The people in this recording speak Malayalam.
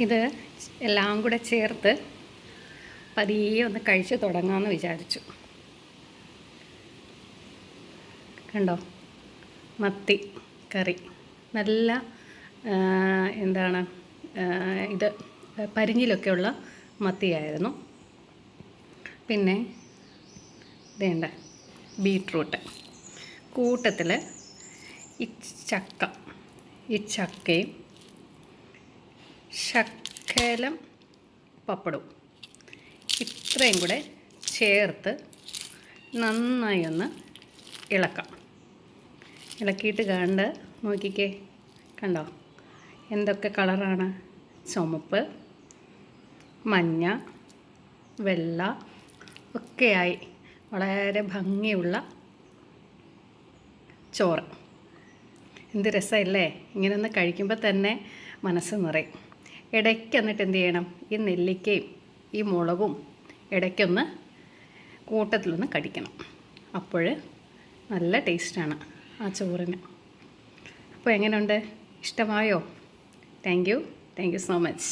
ഇത് എല്ലാം കൂടെ ചേർത്ത് പതിയെ ഒന്ന് കഴിച്ച് തുടങ്ങാമെന്ന് വിചാരിച്ചു. കണ്ടോ, മത്തി കറി നല്ല എന്താണ് ഇത് പരിഞ്ഞിലൊക്കെയുള്ള മത്തിയായിരുന്നു. പിന്നെ വേണ്ട ബീട്രൂട്ട് കൂട്ടത്തിൽ ഈ ചക്കയും ശകലം പപ്പടവും ഇത്രയും കൂടെ ചേർത്ത് നന്നായി ഒന്ന് ഇളക്കാം. ഇളക്കിയിട്ട് നോക്കിക്കേ, കണ്ടോ എന്തൊക്കെ കളറാണ്. ചുമപ്പ്, മഞ്ഞ, വെള്ള ഒക്കെയായി വളരെ ഭംഗിയുള്ള ചോറ്. എന്ത് രസമല്ലേ, ഇങ്ങനെ ഒന്ന് കഴിക്കുമ്പോൾ തന്നെ മനസ്സ് നിറയും. ഇടയ്ക്ക് എന്നിട്ട് എന്ത് ചെയ്യണം, ഈ നെല്ലിക്കയും ഈ മുളകും ഇടയ്ക്കൊന്ന് കൂട്ടത്തിലൊന്ന് കടിക്കണം. അപ്പോൾ നല്ല ടേസ്റ്റാണ് ആ ചോറിന്. അപ്പോൾ എങ്ങനെയുണ്ട്, ഇഷ്ടമായോ? Thank you so much.